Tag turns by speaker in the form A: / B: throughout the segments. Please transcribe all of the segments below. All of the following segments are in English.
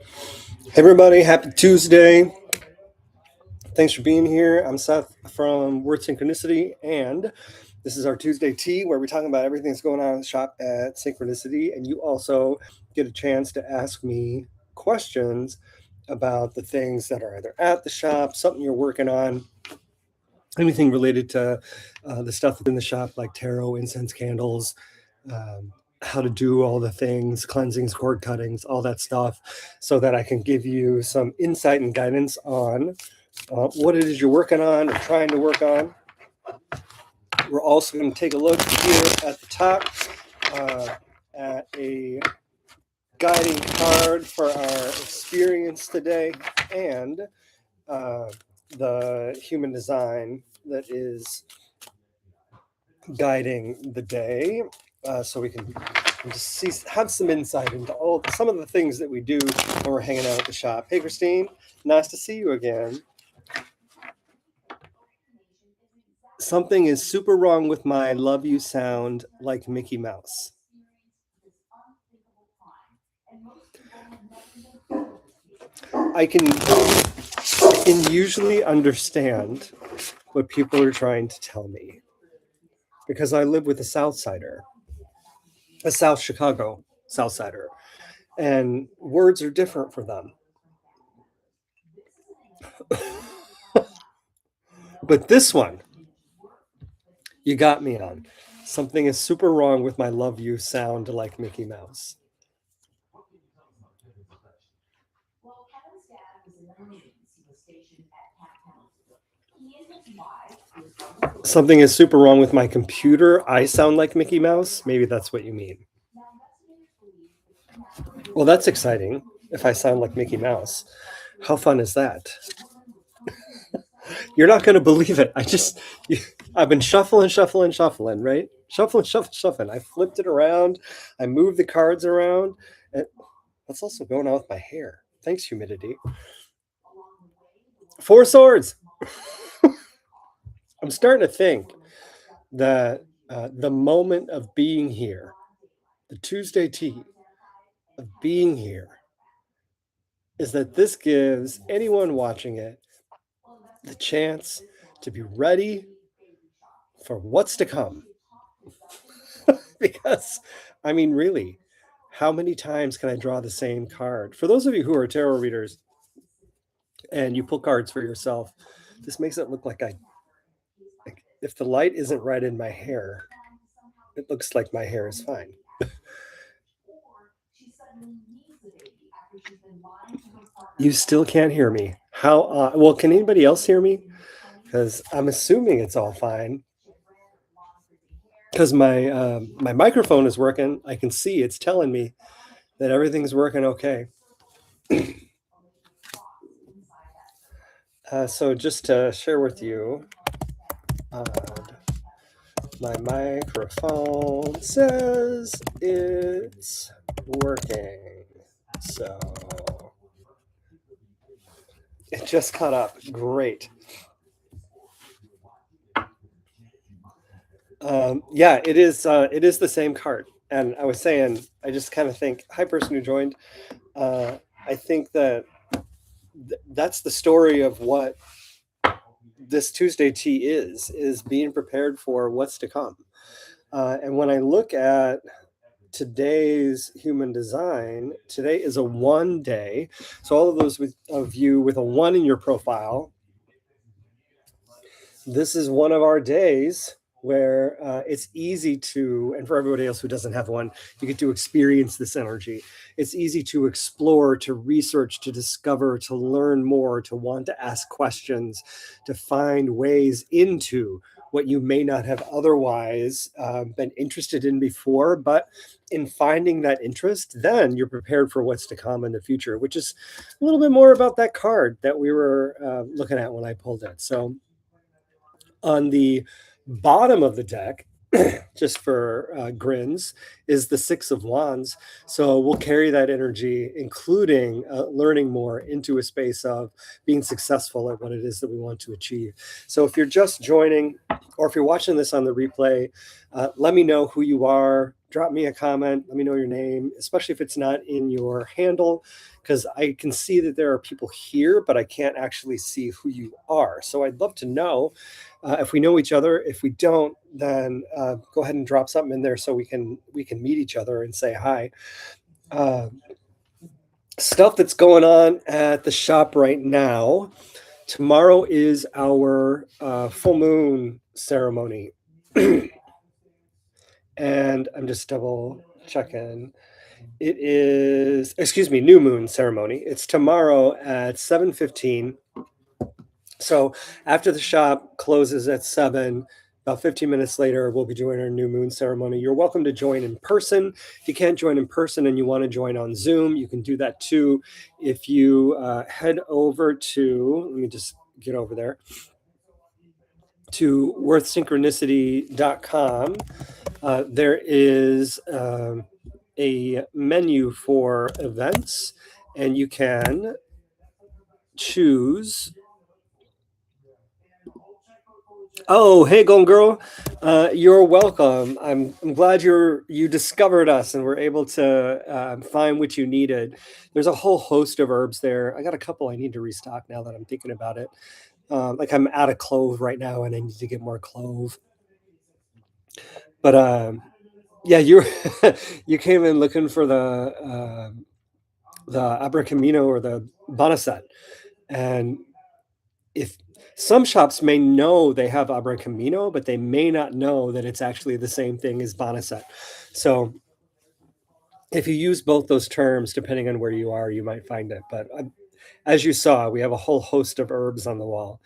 A: Hey everybody, happy Tuesday. Thanks for being here. I'm Seth from Word Synchronicity, and this is our Tuesday Tea where we're talking about everything that's going on in the shop at Synchronicity. And you also get a chance to ask me questions about the things that are either at the shop, something you're working on, anything related to the stuff in the shop, like tarot, incense candles, how to do all the things, cleansings, cord cuttings, all that stuff, so that I can give you some insight and guidance on what it is you're working on or trying to work on. We're also going to take a look here at the top at a guiding card for our experience today and the human design that is guiding the day, so we can just have some insight into some of the things that we do when we're hanging out at the shop. Hey, Christine, nice to see you again. Something is super wrong with my love you sound like Mickey Mouse. I can usually understand what people are trying to tell me because I live with a South Sider, a South Chicago South Sider, and words are different for them. But this one, you got me on. Something is super wrong with my love you sound like Mickey Mouse. Something is super wrong with my computer. I sound like Mickey Mouse. Maybe that's what you mean. Well, that's exciting if I sound like Mickey Mouse. How fun is that? You're not going to believe it. I've been shuffling, right? Shuffling. I flipped it around. I moved the cards around. And what's also going on with my hair? Thanks, humidity. 4 swords. I'm starting to think that the moment of being here, the Tuesday tea of being here, is that this gives anyone watching it the chance to be ready for what's to come. Because, I mean, really, how many times can I draw the same card? For those of you who are tarot readers and you pull cards for yourself, this makes it look like if the light isn't right in my hair, it looks like my hair is fine. You still can't hear me. How? Well, can anybody else hear me? Because I'm assuming it's all fine. Because my microphone is working. I can see it's telling me that everything's working okay. So just to share with you, my microphone says it's working. So it just caught up. Great. Yeah, it is the same card. And I was saying, I just kind of think, hi, person who joined. I think that that's the story of what this Tuesday tea is being prepared for what's to come. And when I look at today's human design, today is a 1 day. So all of those of you with a 1 in your profile, this is one of our days where it's easy to, and for everybody else who doesn't have 1, you get to experience this energy. It's easy to explore, to research, to discover, to learn more, to want to ask questions, to find ways into what you may not have otherwise been interested in before. But in finding that interest, then you're prepared for what's to come in the future, which is a little bit more about that card that we were looking at when I pulled it. So on the bottom of the deck, just for grins, is the Six of Wands. So we'll carry that energy, including learning more, into a space of being successful at what it is that we want to achieve. So if you're just joining, or if you're watching this on the replay, let me know who you are. Drop me a comment. Let me know your name, especially if it's not in your handle, because I can see that there are people here, but I can't actually see who you are. So I'd love to know if we know each other. If we don't, then go ahead and drop something in there so we can meet each other and say hi. Stuff that's going on at the shop right now. Tomorrow is our full moon ceremony. And I'm just double checking. It is, excuse me, new moon ceremony. It's tomorrow at 7:15. So after the shop closes at 7, about 15 minutes later, we'll be doing our new moon ceremony. You're welcome to join in person. If you can't join in person and you want to join on Zoom, you can do that too. If you head over to, let me just get over there, to worthsynchronicity.com, there is a menu for events, and you can choose. Oh, hey, Golden Girl. You're welcome. I'm glad you discovered us and were able to find what you needed. There's a whole host of herbs there. I got a couple I need to restock now that I'm thinking about it. Like I'm out of clove right now, and I need to get more clove. But yeah, you you came in looking for the Abracamino or the Bonacet, and if some shops may know they have Abra Camino, but they may not know that it's actually the same thing as Bonacet. So if you use both those terms, depending on where you are, you might find it. But as you saw, we have a whole host of herbs on the wall.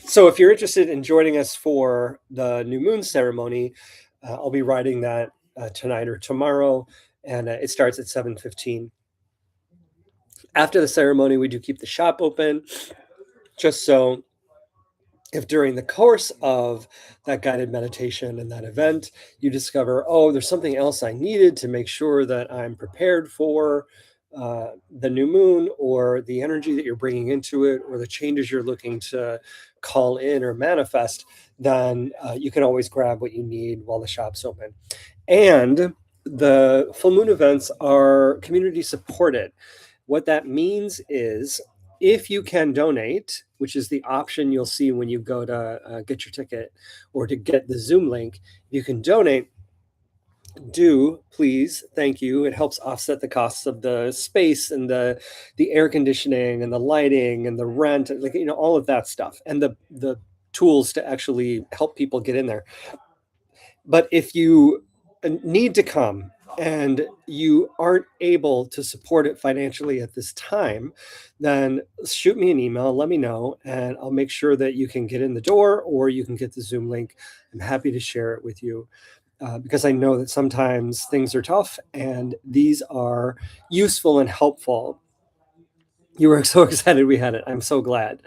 A: So if you're interested in joining us for the new moon ceremony, I'll be writing that tonight or tomorrow, and it starts at 7:15. After the ceremony, we do keep the shop open, just so if during the course of that guided meditation and that event, you discover, oh, there's something else I needed to make sure that I'm prepared for the new moon, or the energy that you're bringing into it, or the changes you're looking to call in or manifest, then you can always grab what you need while the shop's open. And the full moon events are community supported. What that means is, if you can donate, which is the option you'll see when you go to get your ticket or to get the Zoom link, you can donate. Do please, thank you. It helps offset the costs of the space and the air conditioning and the lighting and the rent, like all of that stuff, and the tools to actually help people get in there. But if you need to come and you aren't able to support it financially at this time, then shoot me an email, let me know, and I'll make sure that you can get in the door or you can get the Zoom link. I'm happy to share it with you because I know that sometimes things are tough and these are useful and helpful. You were so excited we had it. I'm so glad.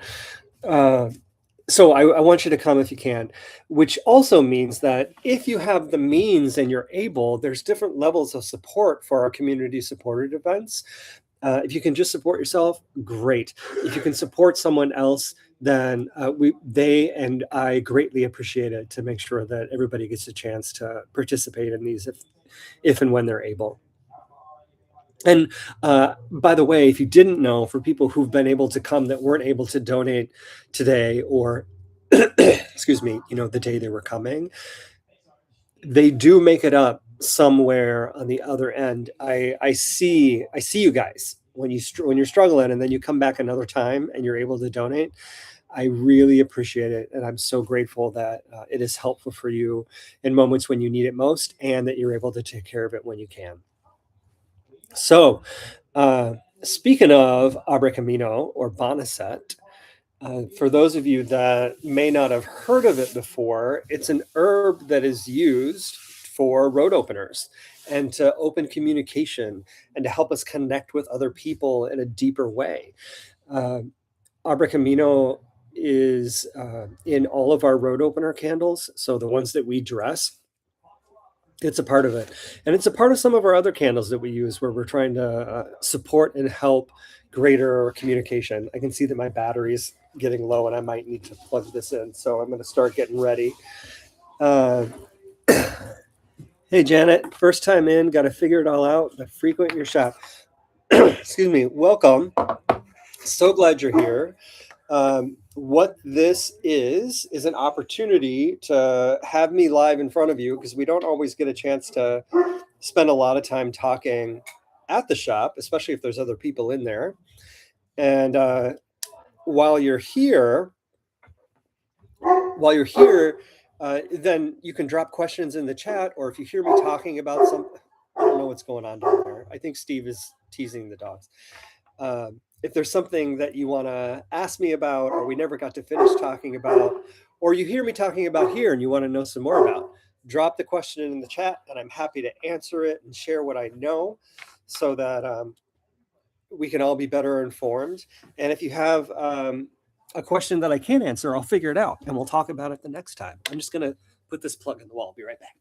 A: So I want you to come if you can, which also means that if you have the means and you're able, there's different levels of support for our community supported events. If you can just support yourself, great. If you can support someone else, then they and I greatly appreciate it, to make sure that everybody gets a chance to participate in these if and when they're able. And by the way, if you didn't know, for people who've been able to come that weren't able to donate today, or excuse me, the day they were coming, they do make it up somewhere on the other end. I see you guys when you're struggling, and then you come back another time and you're able to donate. I really appreciate it, and I'm so grateful that it is helpful for you in moments when you need it most, and that you're able to take care of it when you can. So, speaking of Abracamino or Bonacet, for those of you that may not have heard of it before, it's an herb that is used for road openers and to open communication and to help us connect with other people in a deeper way. Abracamino is in all of our road opener candles, so the ones that we dress. It's a part of it. And it's a part of some of our other candles that we use where we're trying to support and help greater communication. I can see that my battery's getting low and I might need to plug this in. So I'm going to start getting ready. Uh, hey, Janet, first time in, got to figure it all out, but frequent your shop. Excuse me. Welcome. So glad you're here. What this is an opportunity to have me live in front of you because we don't always get a chance to spend a lot of time talking at the shop, especially if there's other people in there. And while you're here, then you can drop questions in the chat, or if you hear me talking about something, I don't know what's going on down there. I think Steve is teasing the dogs. If there's something that you want to ask me about, or we never got to finish talking about, or you hear me talking about here and you want to know some more about, drop the question in the chat and I'm happy to answer it and share what I know so that we can all be better informed. And if you have a question that I can't answer, I'll figure it out and we'll talk about it the next time. I'm just going to put this plug in the wall. I'll be right back.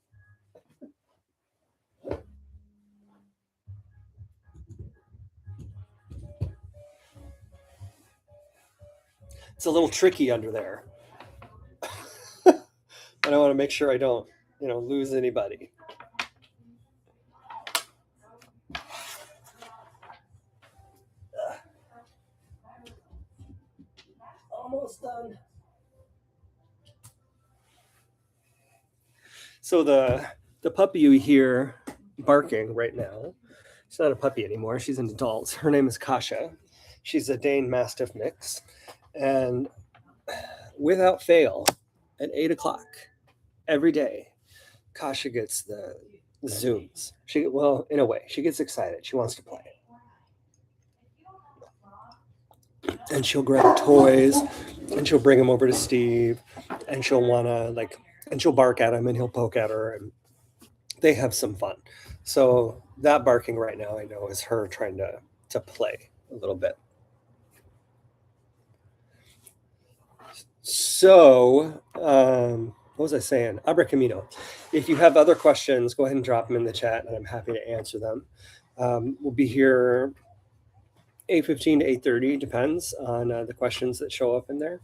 A: It's a little tricky under there. And I want to make sure I don't, lose anybody. Almost done. So the puppy you hear barking right now, she's not a puppy anymore. She's an adult. Her name is Kasha. She's a Dane Mastiff mix. And without fail, at 8 o'clock every day, Kasha gets the zooms. In a way, she gets excited. She wants to play. And she'll grab toys and she'll bring them over to Steve and she'll want to and she'll bark at him and he'll poke at her and they have some fun. So that barking right now, I know, is her trying to play a little bit. So, what was I saying? Abra Camino. If you have other questions, go ahead and drop them in the chat and I'm happy to answer them. We'll be here 8:15 to 8:30, depends on the questions that show up in there.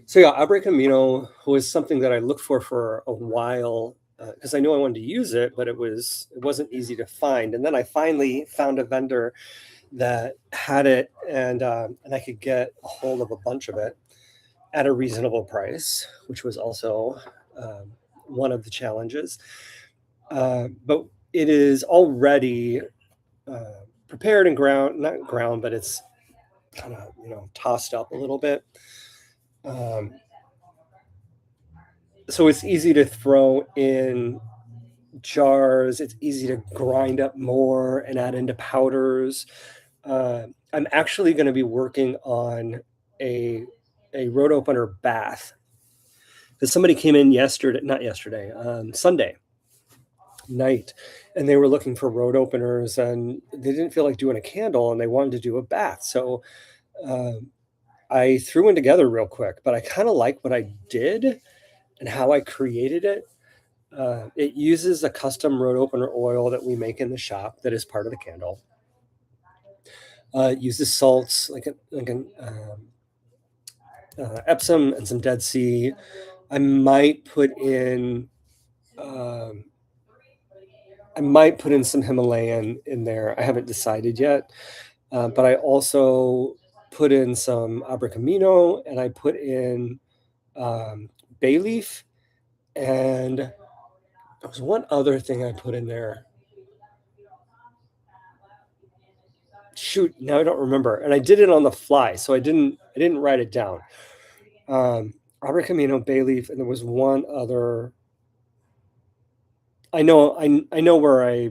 A: So yeah, Abra Camino was something that I looked for a while because I knew I wanted to use it, but it wasn't easy to find. And then I finally found a vendor that had it, and I could get a hold of a bunch of it at a reasonable price, which was also one of the challenges. But it is already prepared and not ground, but it's kind of tossed up a little bit. So it's easy to throw in jars. It's easy to grind up more and add into powders. I'm actually going to be working on a road opener bath because somebody came in Sunday night, and they were looking for road openers and they didn't feel like doing a candle and they wanted to do a bath. So I threw one together real quick, but I kind of like what I did and how I created it. It uses a custom road opener oil that we make in the shop that is part of the candle. It uses salts like an Epsom and some Dead Sea. I might put in some Himalayan in there. I haven't decided yet, but I also put in some Abra Camino and I put in bay leaf, and there was one other thing I put in there. Shoot, now I don't remember, and I did it on the fly, so I didn't write it down. Abra Camino, bay leaf, and there was one other. I know where I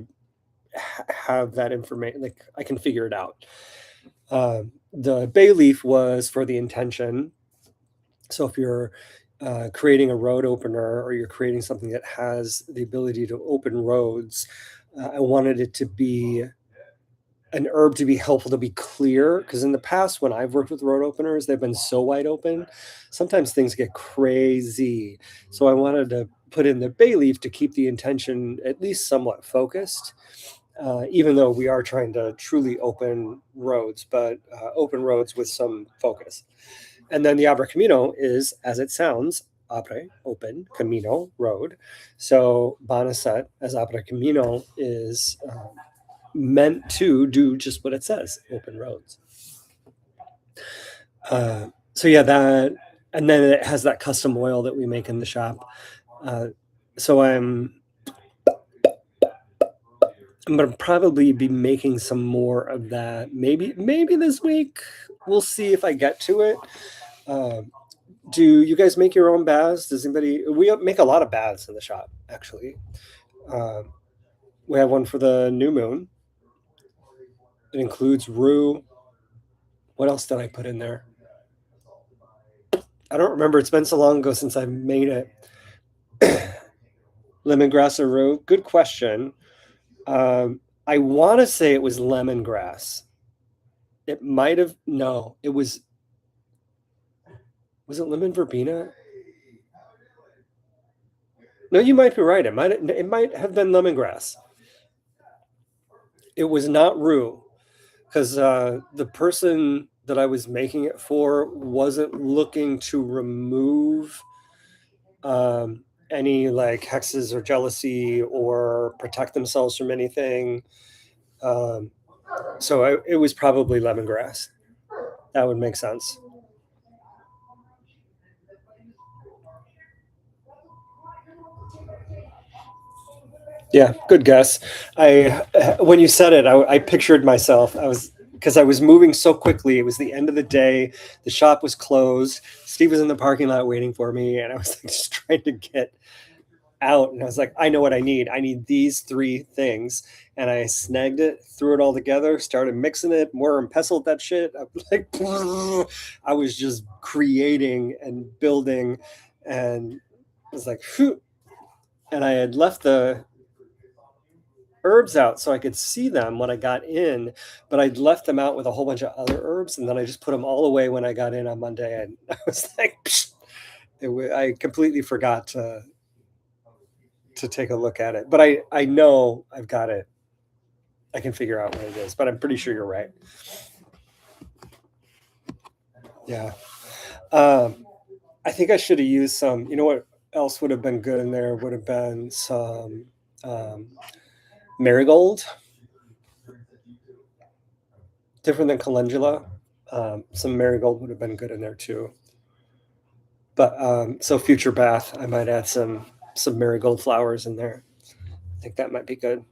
A: have that information. Like I can figure it out. The bay leaf was for the intention. So if you're creating a road opener or you're creating something that has the ability to open roads, I wanted it to be an herb to be helpful, to be clear, because in the past when I've worked with road openers, they've been so wide open, sometimes things get crazy. So I wanted to put in the bay leaf to keep the intention at least somewhat focused, even though we are trying to truly open roads, but open roads with some focus. And then the Abra Camino is, as it sounds, Abre, open, Camino, road. So Banasat as Abra Camino is meant to do just what it says, open roads. So yeah, that, and then it has that custom oil that we make in the shop. So I'm gonna probably be making some more of that. Maybe this week. We'll see if I get to it. Do you guys make your own baths? Does anybody? We make a lot of baths in the shop, actually. We have one for the new moon. It includes rue. What else did I put in there? I don't remember. It's been so long ago since I made it. Lemongrass or rue? Good question. I want to say it was lemongrass. It might have. No, it was. Was it lemon verbena? No, you might be right. It might have been lemongrass. It was not rue, because the person that I was making it for wasn't looking to remove any like hexes or jealousy or protect themselves from anything. So it was probably lemongrass. That would make sense. Yeah, good guess. When you said it, I pictured myself. Because I was moving so quickly. It was the end of the day. The shop was closed. Steve was in the parking lot waiting for me, and I was like just trying to get out. And I was like, I know what I need. I need these three things. And I snagged it, threw it all together, started mixing it, more and pestled that shit. I was like, I was just creating and building, and it was like, phew. And I had left the herbs out so I could see them when I got in, but I'd left them out with a whole bunch of other herbs, and then I just put them all away when I got in on Monday, and I was like, I completely forgot to take a look at it, but I know I've got it. I can figure out what it is, but I'm pretty sure you're right. Yeah. I think I should have used some. You know what else would have been good in there? Would have been some marigold, different than calendula. Some marigold would have been good in there too. But so future bath, I might add some marigold flowers in there. I think that might be good.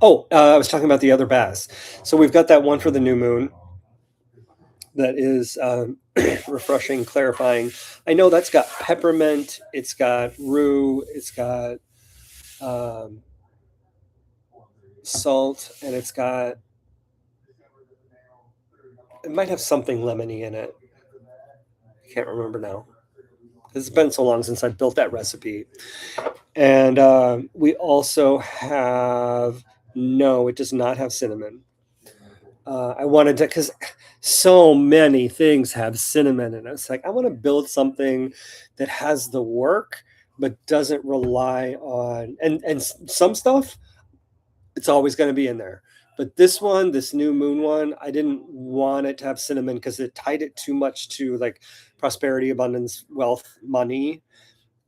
A: Oh, I was talking about the other baths. So we've got that one for the new moon that is refreshing, clarifying. I know that's got peppermint, it's got rue, it's got salt, and it might have something lemony in it. I can't remember now. It's been so long since I built that recipe. And we also have, no, it does not have cinnamon. I wanted to, because so many things have cinnamon in it. It's like, I want to build something that has the work, but doesn't rely on, and some stuff, it's always going to be in there. But this one, this new moon one, I didn't want it to have cinnamon because it tied it too much to like prosperity, abundance, wealth, money.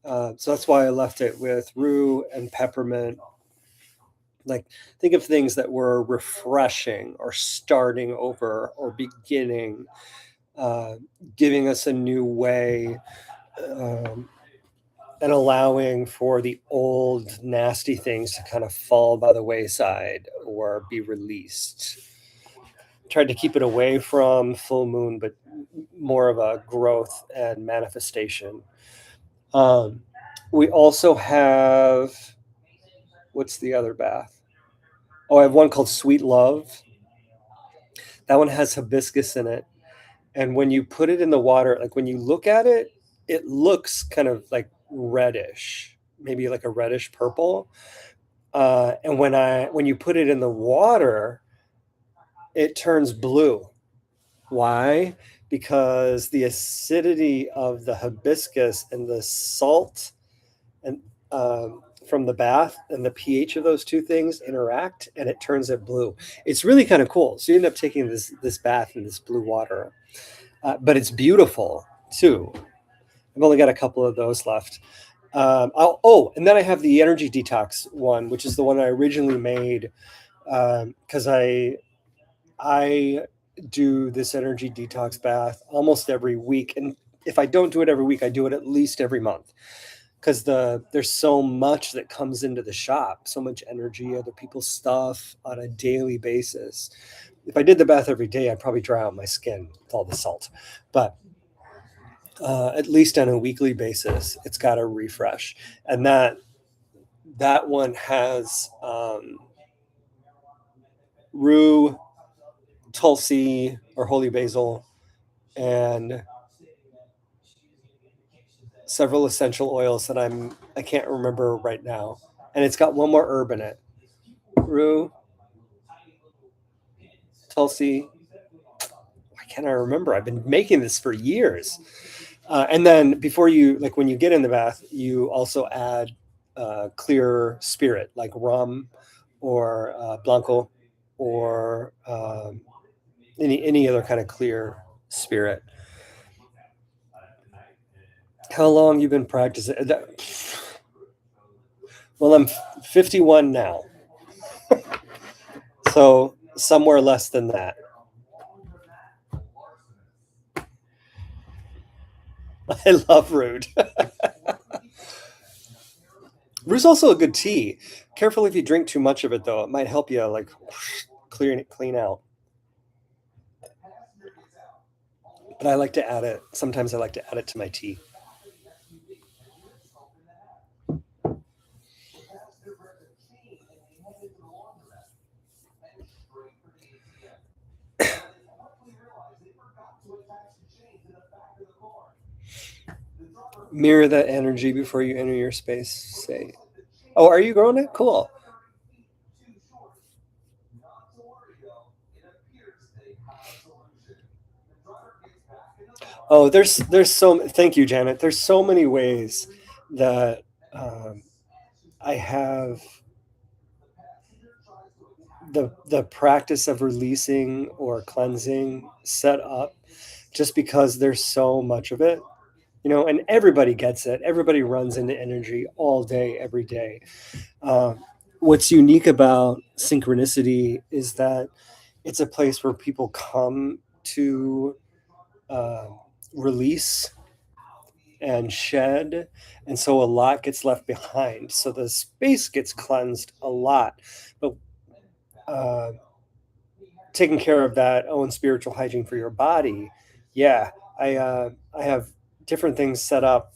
A: So that's why I left it with rue and peppermint. Like, think of things that were refreshing or starting over or beginning, giving us a new way, um, and allowing for the old nasty things to kind of fall by the wayside or be released. Tried to keep it away from full moon, but more of a growth and manifestation. Um, we also have, what's the other bath? Oh, I have one called Sweet Love. That one has hibiscus in it. And when you put it in the water, like when you look at it, it looks kind of like reddish, maybe like a reddish purple. And when you put it in the water, it turns blue. Why? because the acidity of the hibiscus and the salt and from the bath and the pH of those two things interact, and it turns it blue. It's really kind of cool. So you end up taking this bath in this blue water, but it's beautiful too. I've only got a couple of those left. And then I have the energy detox one, which is the one I originally made because I do this energy detox bath almost every week, and if I don't do it every week, I do it at least every month because there's so much that comes into the shop, so much energy, other people's stuff on a daily basis. If I did the bath every day, I'd probably dry out my skin with all the salt, but at least on a weekly basis, it's got to refresh, and that one has rue, tulsi, or holy basil, and several essential oils that I can't remember right now, and it's got one more herb in it. Rue, tulsi. Why can't I remember? I've been making this for years. And then before you, like when you get in the bath, you also add clear spirit like rum or blanco or any other kind of clear spirit. How long you been practicing? Well, I'm 51 now, so somewhere less than that. I love Rude. Rue's also a good tea. Careful if you drink too much of it, though. It might help you like clean out. But I like to add it. Sometimes I like to add it to my tea. Mirror that energy before you enter your space. Say, oh, are you growing it? Cool. Oh, there's so. Thank you, Janet. There's so many ways that I have the practice of releasing or cleansing set up, just because there's so much of it, and everybody gets it. Everybody runs into energy all day, every day. Um, what's unique about synchronicity is that it's a place where people come to uh, release and shed, and so a lot gets left behind, so the space gets cleansed a lot. But uh, taking care of that own spiritual hygiene for your body, yeah, I have different things set up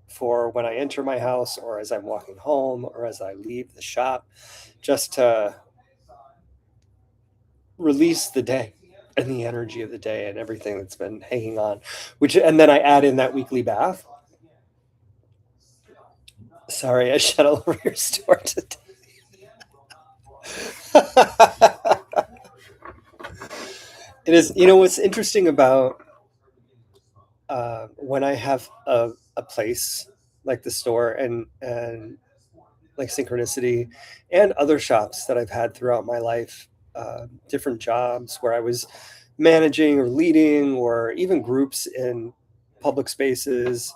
A: for when I enter my house or as I'm walking home or as I leave the shop, just to release the day and the energy of the day and everything that's been hanging on. Which, and then I add in that weekly bath. Sorry, I shut all over your store today. It is, what's interesting about when I have a place like the store and like Synchronicity and other shops that I've had throughout my life, different jobs where I was managing or leading, or even groups in public spaces,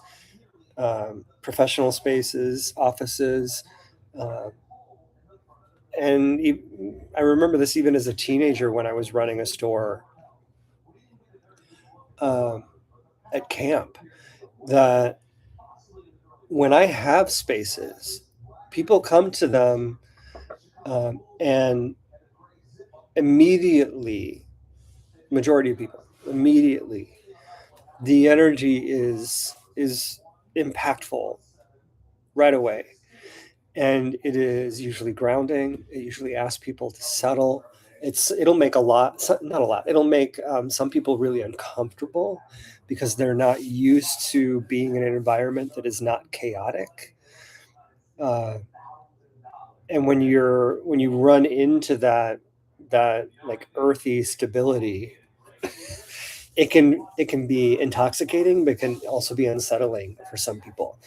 A: professional spaces, offices. Uh, and I remember this even as a teenager when I was running a store um, at camp, that when I have spaces, people come to them and immediately, majority of people, immediately, the energy is impactful right away, and it is usually grounding. It usually asks people to settle. It'll make a lot, not a lot. It'll make some people really uncomfortable because they're not used to being in an environment that is not chaotic. Uh, and when you run into that like earthy stability, it can be intoxicating, but can also be unsettling for some people.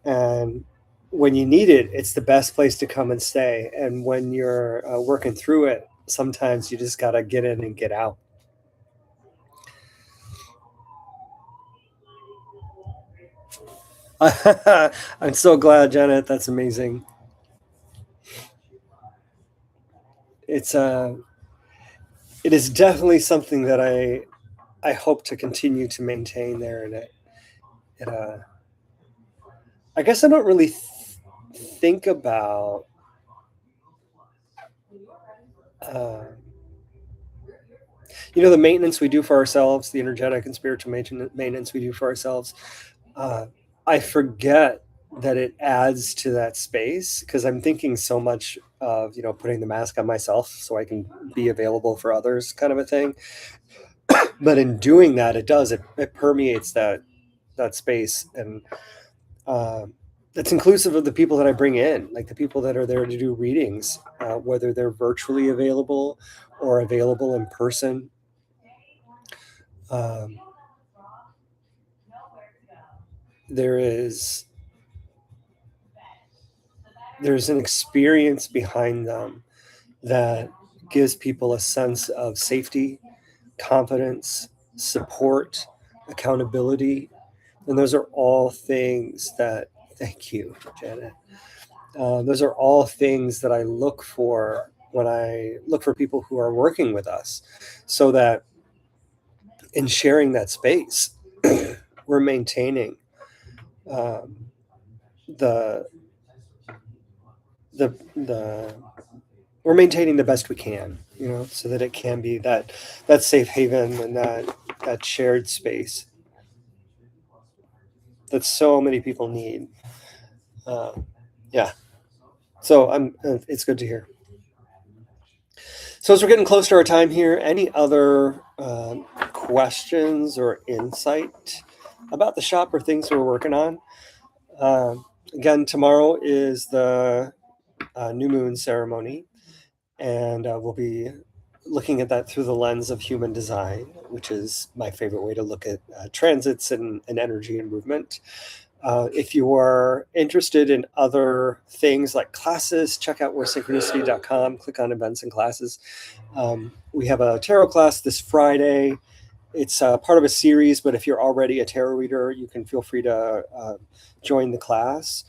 A: And when you need it, it's the best place to come and stay. And when you're working through it, sometimes you just got to get in and get out. I'm so glad, Janet. That's amazing. It's it is definitely something that I hope to continue to maintain there. And it I guess I don't really think about uh, the maintenance we do for ourselves, the energetic and spiritual maintenance we do for ourselves. uh, I forget that it adds to that space because I'm thinking so much of putting the mask on myself so I can be available for others, kind of a thing. But in doing that, it permeates that space, and um, it's inclusive of the people that I bring in, like the people that are there to do readings, whether they're virtually available or available in person. Um, there is there's an experience behind them that gives people a sense of safety, confidence, support, accountability. And those are all things that, thank you, Janet. Those are all things that I look for when I look for people who are working with us, so that in sharing that space, we're maintaining um, the, the we're maintaining the best we can, so that it can be that safe haven and that shared space that so many people need. Uh, yeah. So it's good to hear. So as we're getting close to our time here, any other questions or insight about the shop or things we're working on? Again, tomorrow is the new moon ceremony, and we'll be looking at that through the lens of human design, which is my favorite way to look at transits and energy and movement. If you are interested in other things like classes, check out wheresynchronicity.com, click on events and classes. We have a tarot class this Friday. It's part of a series, but if you're already a tarot reader, you can feel free to join the class.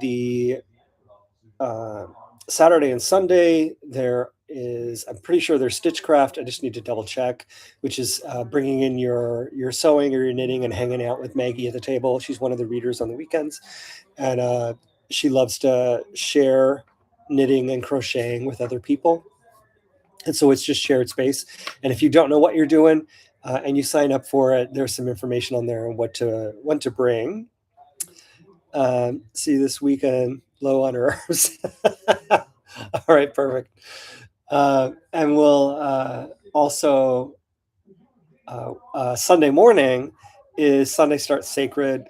A: The uh, Saturday and Sunday, I'm pretty sure there's Stitchcraft. I just need to double check, which is bringing in your sewing or your knitting and hanging out with Maggie at the table. She's one of the readers on the weekends, and she loves to share knitting and crocheting with other people. And so it's just shared space. And if you don't know what you're doing and you sign up for it, there's some information on there on what to bring. See you this weekend. Low on herbs. All right, perfect. And we'll also Sunday morning is Sunday Start Sacred,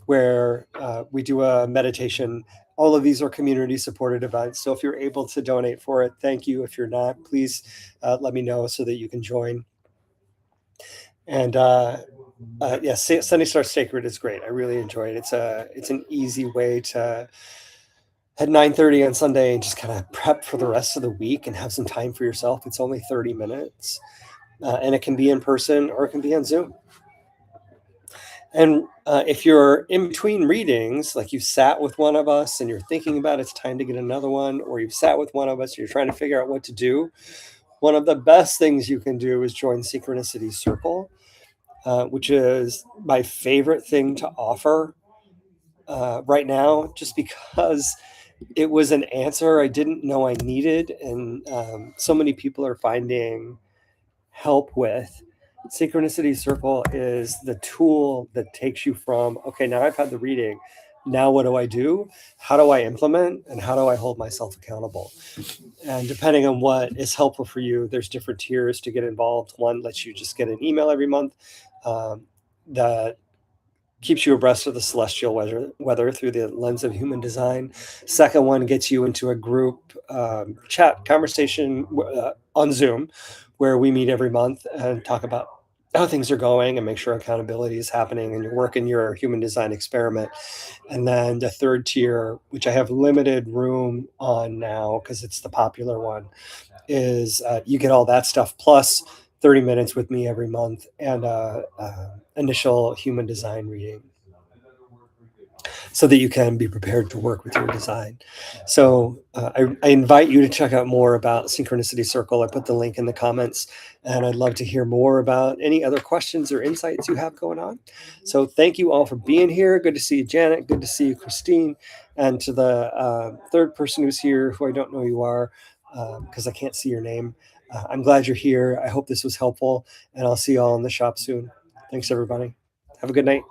A: where we do a meditation. All of these are community supported events. So if you're able to donate for it, thank you. If you're not, please let me know so that you can join. And yes, Sunday Start Sacred is great. I really enjoy it. It's an easy way to at 9:30 on Sunday and just kind of prep for the rest of the week and have some time for yourself. It's only 30 minutes, and it can be in person or it can be on Zoom. And if you're in between readings, like you've sat with one of us and you're thinking about it's time to get another one, or you've sat with one of us and you're trying to figure out what to do, one of the best things you can do is join Synchronicity Circle, which is my favorite thing to offer right now, just because it was an answer I didn't know I needed. And so many people are finding help with. Synchronicity Circle is the tool that takes you from, okay, now I've had the reading. Now what do I do? How do I implement? And how do I hold myself accountable? And depending on what is helpful for you, there's different tiers to get involved. One lets you just get an email every month that keeps you abreast of the celestial weather through the lens of human design. Second one gets you into a group chat conversation on Zoom, where we meet every month and talk about how things are going and make sure accountability is happening and you're working your human design experiment. And then the third tier, which I have limited room on now because it's the popular one, is you get all that stuff plus 30 minutes with me every month and initial human design reading so that you can be prepared to work with your design. So I invite you to check out more about Synchronicity Circle. I put the link in the comments, and I'd love to hear more about any other questions or insights you have going on. So thank you all for being here. Good to see you, Janet. Good to see you, Christine. And to the third person who's here, who I don't know who you are, because I can't see your name. I'm glad you're here. I hope this was helpful, and I'll see you all in the shop soon. Thanks, everybody. Have a good night.